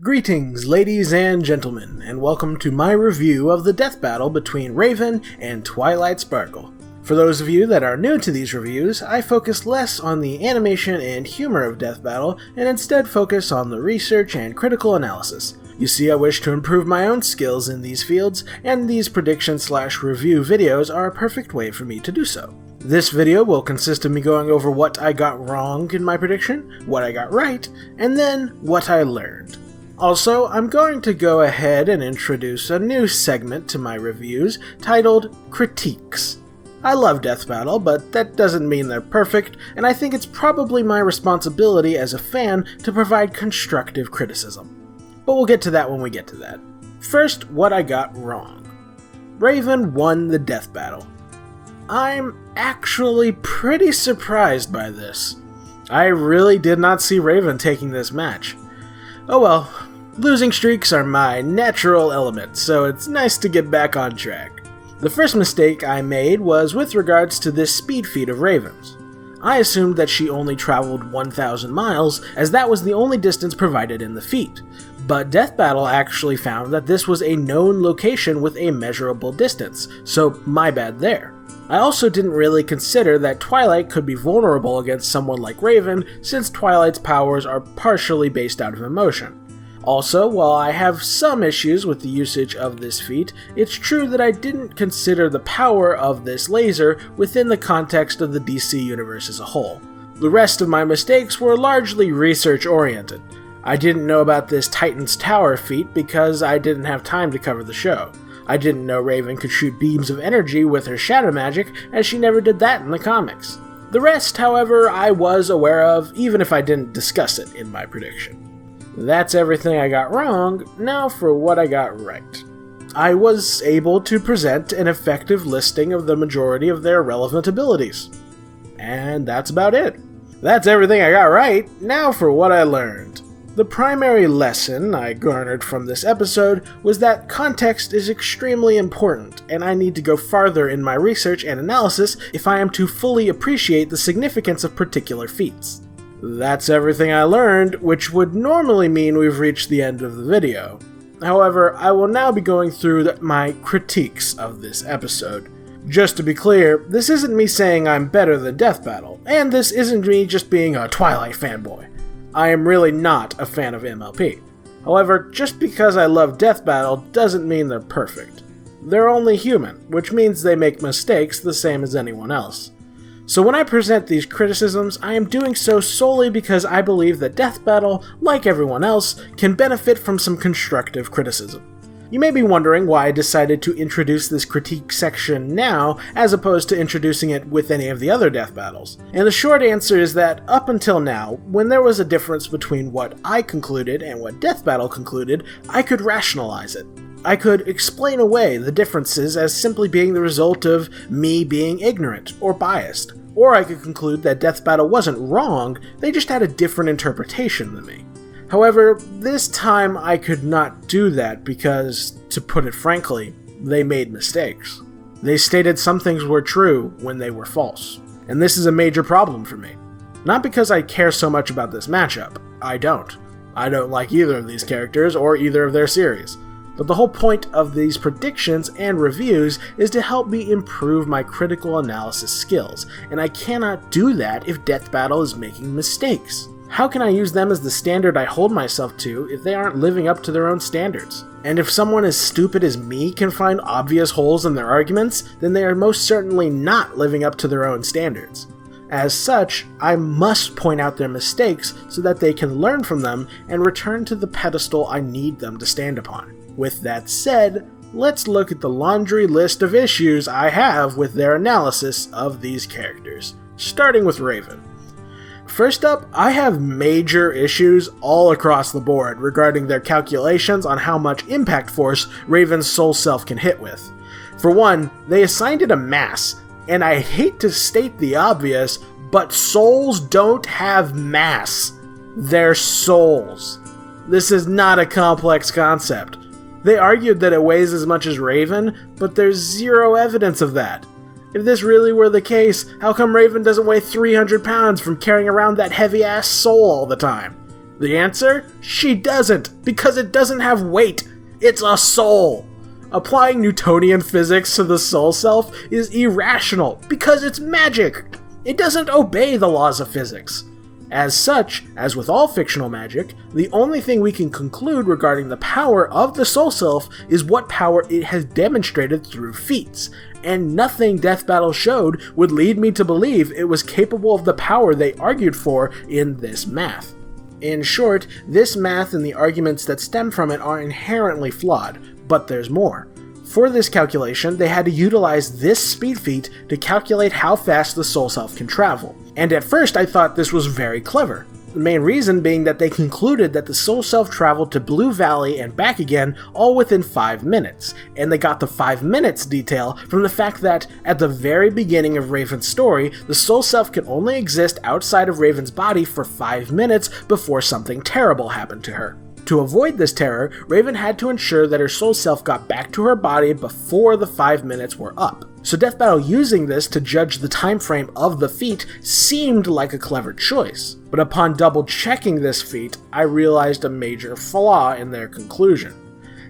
Greetings, ladies and gentlemen, and welcome to my review of the death battle between Raven and Twilight Sparkle. For those of you that are new to these reviews, I focus less on the animation and humor of Death Battle, and instead focus on the research and critical analysis. You see, I wish to improve my own skills in these fields, and these prediction/review videos are a perfect way for me to do so. This video will consist of me going over what I got wrong in my prediction, what I got right, and then what I learned. Also, I'm going to go ahead and introduce a new segment to my reviews titled Critiques. I love Death Battle, but that doesn't mean they're perfect, and I think it's probably my responsibility as a fan to provide constructive criticism. But we'll get to that when we get to that. First, what I got wrong. Raven won the Death Battle. I'm actually pretty surprised by this. I really did not see Raven taking this match. Oh well. Losing streaks are my natural element, so it's nice to get back on track. The first mistake I made was with regards to this speed feat of Raven's. I assumed that she only traveled 1,000 miles, as that was the only distance provided in the feat, but Death Battle actually found that this was a known location with a measurable distance, so my bad there. I also didn't really consider that Twilight could be vulnerable against someone like Raven, since Twilight's powers are partially based out of emotion. Also, while I have some issues with the usage of this feat, it's true that I didn't consider the power of this laser within the context of the DC universe as a whole. The rest of my mistakes were largely research-oriented. I didn't know about this Titan's Tower feat because I didn't have time to cover the show. I didn't know Raven could shoot beams of energy with her shadow magic, as she never did that in the comics. The rest, however, I was aware of, even if I didn't discuss it in my prediction. That's everything I got wrong. Now for what I got right. I was able to present an effective listing of the majority of their relevant abilities. And that's about it. That's everything I got right. Now for what I learned. The primary lesson I garnered from this episode was that context is extremely important, and I need to go farther in my research and analysis if I am to fully appreciate the significance of particular feats. That's everything I learned, which would normally mean we've reached the end of the video. However, I will now be going through my critiques of this episode. Just to be clear, this isn't me saying I'm better than Death Battle, and this isn't me just being a Twilight fanboy. I am really not a fan of MLP. However, just because I love Death Battle doesn't mean they're perfect. They're only human, which means they make mistakes the same as anyone else. So when I present these criticisms, I am doing so solely because I believe that Death Battle, like everyone else, can benefit from some constructive criticism. You may be wondering why I decided to introduce this critique section now, as opposed to introducing it with any of the other Death Battles. And the short answer is that, up until now, when there was a difference between what I concluded and what Death Battle concluded, I could rationalize it. I could explain away the differences as simply being the result of me being ignorant or biased. Or I could conclude that Death Battle wasn't wrong, they just had a different interpretation than me. However, this time I could not do that because, to put it frankly, they made mistakes. They stated some things were true when they were false. And this is a major problem for me. Not because I care so much about this matchup. I don't. I don't like either of these characters or either of their series. But the whole point of these predictions and reviews is to help me improve my critical analysis skills, and I cannot do that if Death Battle is making mistakes. How can I use them as the standard I hold myself to if they aren't living up to their own standards? And if someone as stupid as me can find obvious holes in their arguments, then they are most certainly not living up to their own standards. As such, I must point out their mistakes so that they can learn from them and return to the pedestal I need them to stand upon. With that said, let's look at the laundry list of issues I have with their analysis of these characters, starting with Raven. First up, I have major issues all across the board regarding their calculations on how much impact force Raven's soul self can hit with. For one, they assigned it a mass, and I hate to state the obvious, but souls don't have mass. They're souls. This is not a complex concept. They argued that it weighs as much as Raven, but there's zero evidence of that. If this really were the case, how come Raven doesn't weigh 300 pounds from carrying around that heavy-ass soul all the time? The answer? She doesn't, because it doesn't have weight. It's a soul. Applying Newtonian physics to the soul self is irrational, because it's magic. It doesn't obey the laws of physics. As such, as with all fictional magic, the only thing we can conclude regarding the power of the soul self is what power it has demonstrated through feats, and nothing Death Battle showed would lead me to believe it was capable of the power they argued for in this math. In short, this math and the arguments that stem from it are inherently flawed, but there's more. For this calculation, they had to utilize this speed feat to calculate how fast the soul self can travel. And at first I thought this was very clever. The main reason being that they concluded that the soul self traveled to Blue Valley and back again all within 5 minutes, and they got the 5 minutes detail from the fact that at the very beginning of Raven's story, the soul self can only exist outside of Raven's body for 5 minutes before something terrible happened to her. To avoid this terror, Raven had to ensure that her soul self got back to her body before the 5 minutes were up. So Death Battle using this to judge the time frame of the feat seemed like a clever choice. But upon double checking this feat, I realized a major flaw in their conclusion.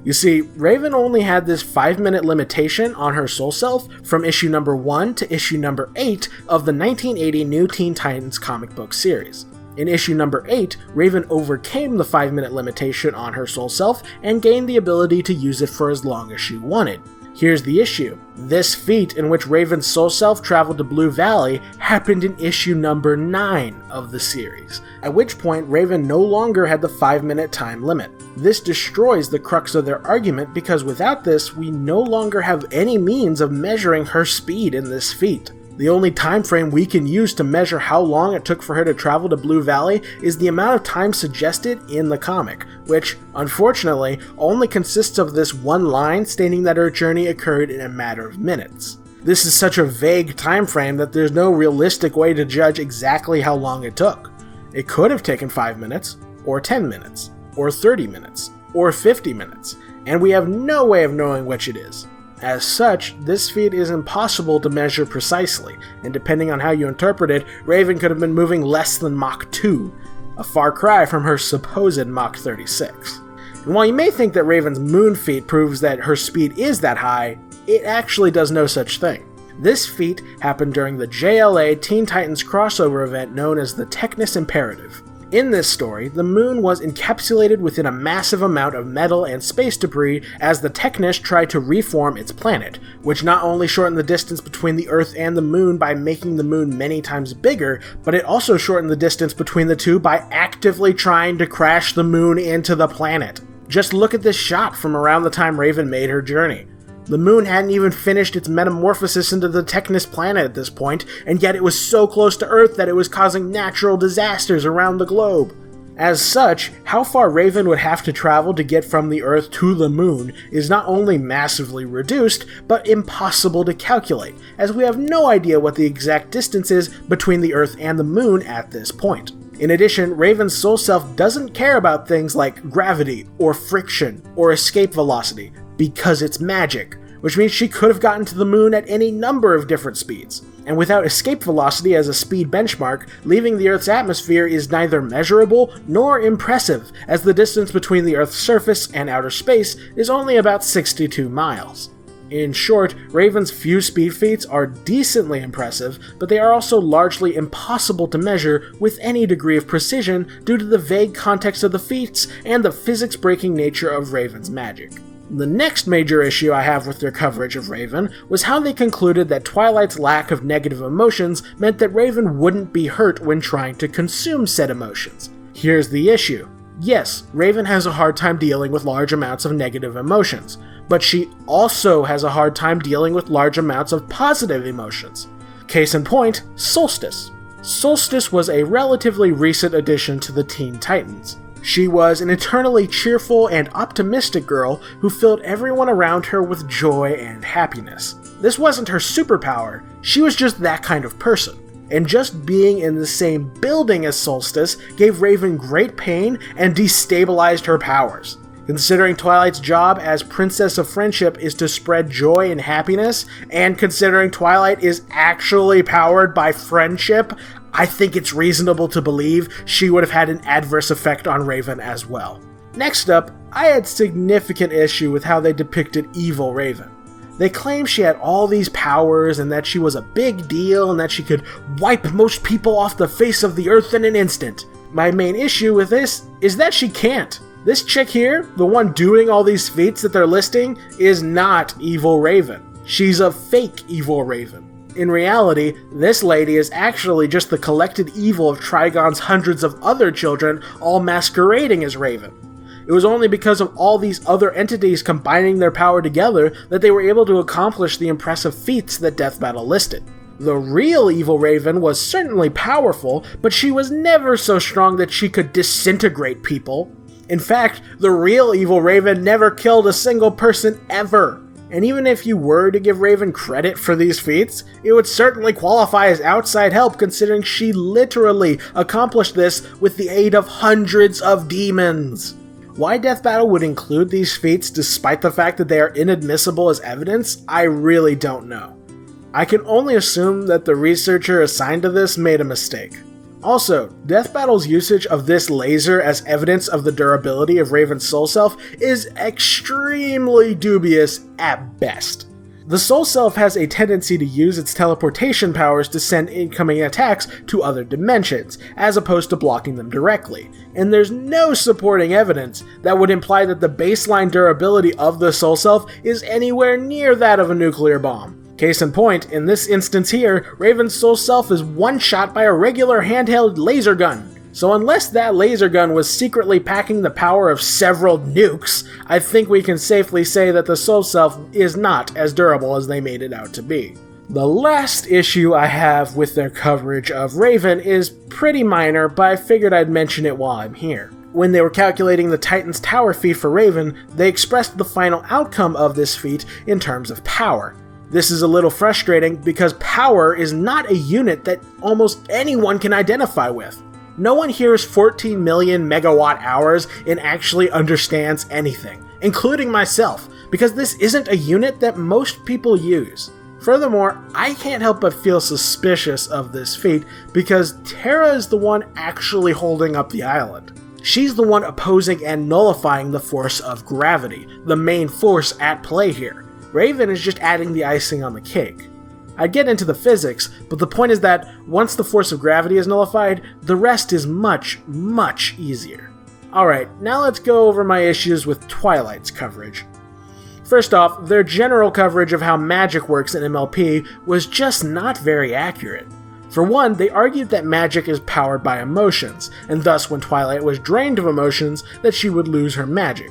You see, Raven only had this 5-minute limitation on her soul self from issue number 1 to issue number 8 of the 1980 New Teen Titans comic book series. In issue number 8, Raven overcame the 5-minute limitation on her soul self and gained the ability to use it for as long as she wanted. Here's the issue. This feat in which Raven's soul self traveled to Blue Valley happened in issue number 9 of the series, at which point Raven no longer had the 5-minute time limit. This destroys the crux of their argument because without this, we no longer have any means of measuring her speed in this feat. The only time frame we can use to measure how long it took for her to travel to Blue Valley is the amount of time suggested in the comic, which, unfortunately, only consists of this one line stating that her journey occurred in a matter of minutes. This is such a vague time frame that there's no realistic way to judge exactly how long it took. It could have taken 5 minutes, or 10 minutes, or 30 minutes, or 50 minutes, and we have no way of knowing which it is. As such, this feat is impossible to measure precisely, and depending on how you interpret it, Raven could have been moving less than Mach 2, a far cry from her supposed Mach 36. And while you may think that Raven's moon feat proves that her speed is that high, it actually does no such thing. This feat happened during the JLA Teen Titans crossover event known as the Technis Imperative. In this story, the moon was encapsulated within a massive amount of metal and space debris as the Technis tried to reform its planet, which not only shortened the distance between the Earth and the moon by making the moon many times bigger, but it also shortened the distance between the two by actively trying to crash the moon into the planet. Just look at this shot from around the time Raven made her journey. The moon hadn't even finished its metamorphosis into the Technis planet at this point, and yet it was so close to Earth that it was causing natural disasters around the globe. As such, how far Raven would have to travel to get from the Earth to the moon is not only massively reduced, but impossible to calculate, as we have no idea what the exact distance is between the Earth and the moon at this point. In addition, Raven's soul self doesn't care about things like gravity, or friction, or escape velocity, because it's magic, which means she could have gotten to the moon at any number of different speeds. And without escape velocity as a speed benchmark, leaving the Earth's atmosphere is neither measurable nor impressive, as the distance between the Earth's surface and outer space is only about 62 miles. In short, Raven's few speed feats are decently impressive, but they are also largely impossible to measure with any degree of precision due to the vague context of the feats and the physics-breaking nature of Raven's magic. The next major issue I have with their coverage of Raven was how they concluded that Twilight's lack of negative emotions meant that Raven wouldn't be hurt when trying to consume said emotions. Here's the issue. Yes, Raven has a hard time dealing with large amounts of negative emotions, but she also has a hard time dealing with large amounts of positive emotions. Case in point, Solstice. Solstice was a relatively recent addition to the Teen Titans. She was an eternally cheerful and optimistic girl who filled everyone around her with joy and happiness. This wasn't her superpower, she was just that kind of person. And just being in the same building as Solstice gave Raven great pain and destabilized her powers. Considering Twilight's job as Princess of Friendship is to spread joy and happiness, and considering Twilight is actually powered by friendship, I think it's reasonable to believe she would have had an adverse effect on Raven as well. Next up, I had significant issue with how they depicted evil Raven. They claim she had all these powers and that she was a big deal and that she could wipe most people off the face of the earth in an instant. My main issue with this is that she can't. This chick here, the one doing all these feats that they're listing, is not evil Raven. She's a fake evil Raven. In reality, this lady is actually just the collected evil of Trigon's hundreds of other children all masquerading as Raven. It was only because of all these other entities combining their power together that they were able to accomplish the impressive feats that Death Battle listed. The real evil Raven was certainly powerful, but she was never so strong that she could disintegrate people. In fact, the real evil Raven never killed a single person ever. And even if you were to give Raven credit for these feats, it would certainly qualify as outside help considering she literally accomplished this with the aid of hundreds of demons. Why Death Battle would include these feats despite the fact that they are inadmissible as evidence, I really don't know. I can only assume that the researcher assigned to this made a mistake. Also, Death Battle's usage of this laser as evidence of the durability of Raven's soul self is extremely dubious at best. The soul self has a tendency to use its teleportation powers to send incoming attacks to other dimensions, as opposed to blocking them directly, and there's no supporting evidence that would imply that the baseline durability of the soul self is anywhere near that of a nuclear bomb. Case in point, in this instance here, Raven's soul self is one-shot by a regular handheld laser gun. So unless that laser gun was secretly packing the power of several nukes, I think we can safely say that the soul self is not as durable as they made it out to be. The last issue I have with their coverage of Raven is pretty minor, but I figured I'd mention it while I'm here. When they were calculating the Titan's Tower feat for Raven, they expressed the final outcome of this feat in terms of power. This is a little frustrating because power is not a unit that almost anyone can identify with. No one hears 14 million megawatt hours and actually understands anything, including myself, because this isn't a unit that most people use. Furthermore, I can't help but feel suspicious of this feat because Terra is the one actually holding up the island. She's the one opposing and nullifying the force of gravity, the main force at play here. Raven is just adding the icing on the cake. I'd get into the physics, but the point is that once the force of gravity is nullified, the rest is much, much easier. Alright, now let's go over my issues with Twilight's coverage. First off, their general coverage of how magic works in MLP was just not very accurate. For one, they argued that magic is powered by emotions, and thus when Twilight was drained of emotions, that she would lose her magic.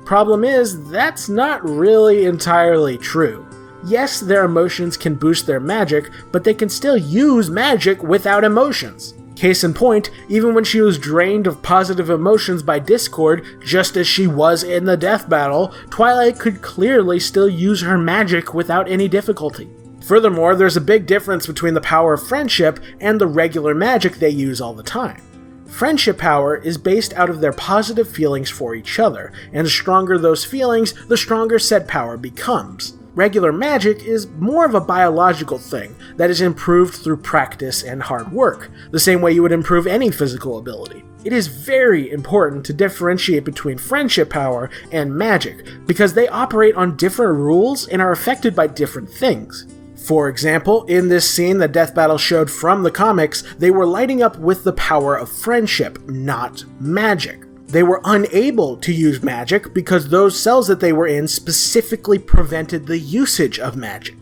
Problem is, that's not really entirely true. Yes, their emotions can boost their magic, but they can still use magic without emotions. Case in point, even when she was drained of positive emotions by Discord, just as she was in the death battle, Twilight could clearly still use her magic without any difficulty. Furthermore, there's a big difference between the power of friendship and the regular magic they use all the time. Friendship power is based out of their positive feelings for each other, and the stronger those feelings, the stronger said power becomes. Regular magic is more of a biological thing that is improved through practice and hard work, the same way you would improve any physical ability. It is very important to differentiate between friendship power and magic, because they operate on different rules and are affected by different things. For example, in this scene that Death Battle showed from the comics, they were lighting up with the power of friendship, not magic. They were unable to use magic because those cells that they were in specifically prevented the usage of magic,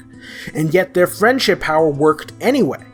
and yet their friendship power worked anyway.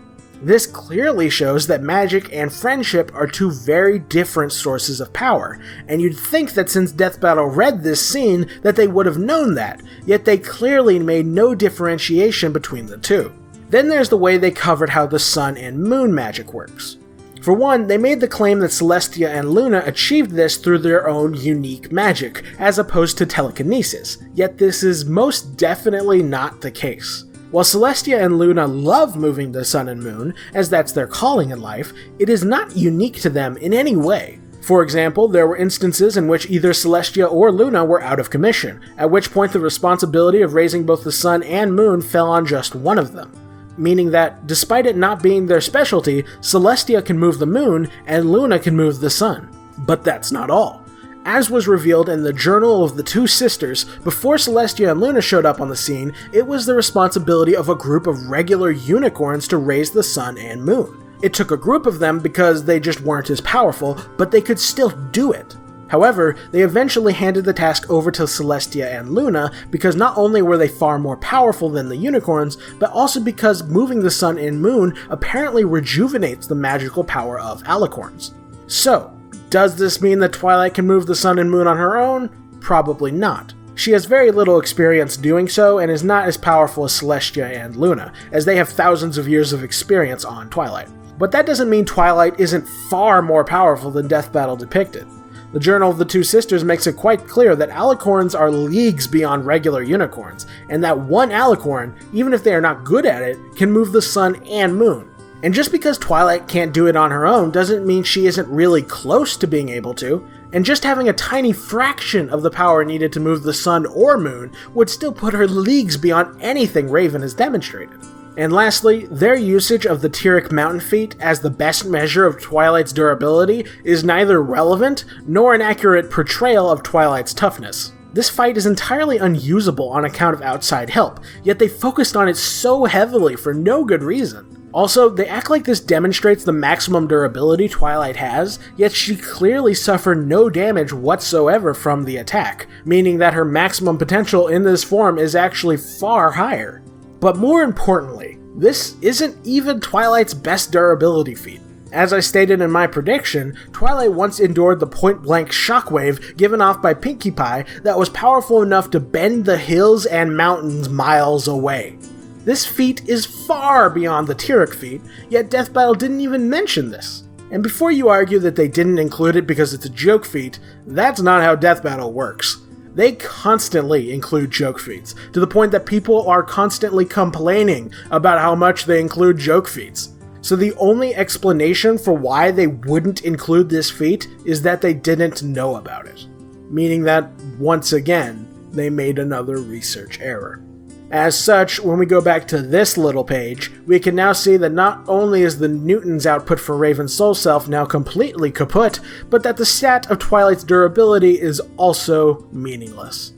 This clearly shows that magic and friendship are two very different sources of power, and you'd think that since Death Battle read this scene that they would have known that, yet they clearly made no differentiation between the two. Then there's the way they covered how the sun and moon magic works. For one, they made the claim that Celestia and Luna achieved this through their own unique magic, as opposed to telekinesis, yet this is most definitely not the case. While Celestia and Luna love moving the sun and moon, as that's their calling in life, it is not unique to them in any way. For example, there were instances in which either Celestia or Luna were out of commission, at which point the responsibility of raising both the sun and moon fell on just one of them. meaning that despite it not being their specialty, Celestia can move the moon and Luna can move the sun. But that's not all. As was revealed in the Journal of the Two Sisters, before Celestia and Luna showed up on the scene, it was the responsibility of a group of regular unicorns to raise the sun and moon. It took a group of them because they just weren't as powerful, but they could still do it. However, they eventually handed the task over to Celestia and Luna because not only were they far more powerful than the unicorns, but also because moving the sun and moon apparently rejuvenates the magical power of alicorns. So, does this mean that Twilight can move the sun and moon on her own? Probably not. She has very little experience doing so and is not as powerful as Celestia and Luna, as they have thousands of years of experience on Twilight. But that doesn't mean Twilight isn't far more powerful than Death Battle depicted. The Journal of the Two Sisters makes it quite clear that alicorns are leagues beyond regular unicorns, and that one alicorn, even if they are not good at it, can move the sun and moon. And just because Twilight can't do it on her own doesn't mean she isn't really close to being able to, and just having a tiny fraction of the power needed to move the sun or moon would still put her leagues beyond anything Raven has demonstrated. And lastly, their usage of the Tyrrhic Mountain feat as the best measure of Twilight's durability is neither relevant nor an accurate portrayal of Twilight's toughness. This fight is entirely unusable on account of outside help, yet they focused on it so heavily for no good reason. Also, they act like this demonstrates the maximum durability Twilight has, yet she clearly suffered no damage whatsoever from the attack, meaning that her maximum potential in this form is actually far higher. But more importantly, this isn't even Twilight's best durability feat. As I stated in my prediction, Twilight once endured the point-blank shockwave given off by Pinkie Pie that was powerful enough to bend the hills and mountains miles away. This feat is far beyond the Tyrrhic feat, yet Death Battle didn't even mention this. And before you argue that they didn't include it because it's a joke feat, that's not how Death Battle works. They constantly include joke feats, to the point that people are constantly complaining about how much they include joke feats. So the only explanation for why they wouldn't include this feat is that they didn't know about it. Meaning that, once again, they made another research error. As such, when we go back to this little page, we can now see that not only is the Newton's output for Raven's Soul Self now completely kaput, but that the stat of Twilight's durability is also meaningless.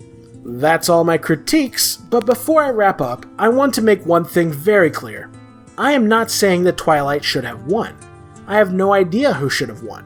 That's all my critiques, but before I wrap up, I want to make one thing very clear. I am not saying that Twilight should have won. I have no idea who should have won.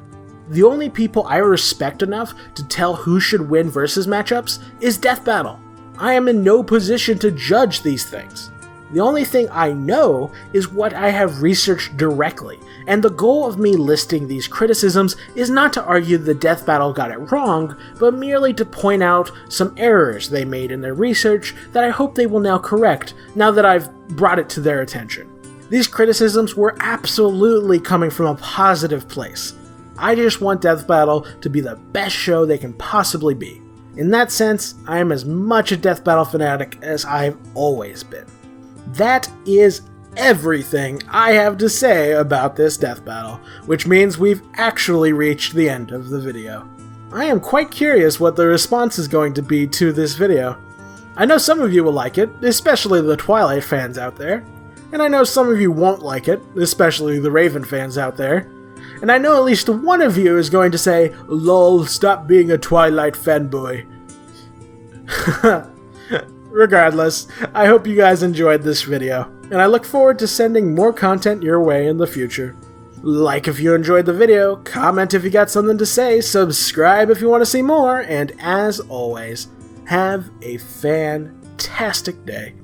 The only people I respect enough to tell who should win versus matchups is Death Battle. I am in no position to judge these things. The only thing I know is what I have researched directly, and the goal of me listing these criticisms is not to argue the Death Battle got it wrong, but merely to point out some errors they made in their research that I hope they will now correct now that I've brought it to their attention. These criticisms were absolutely coming from a positive place. I just want Death Battle to be the best show they can possibly be. In that sense, I am as much a Death Battle fanatic as I've always been. That is everything I have to say about this Death Battle, which means we've actually reached the end of the video. I am quite curious what the response is going to be to this video. I know some of you will like it, especially the Twilight fans out there, and I know some of you won't like it, especially the Raven fans out there. And I know at least one of you is going to say, "Lol, stop being a Twilight fanboy." Regardless, I hope you guys enjoyed this video, and I look forward to sending more content your way in the future. Like if you enjoyed the video, comment if you got something to say, subscribe if you want to see more, and as always, have a fantastic day.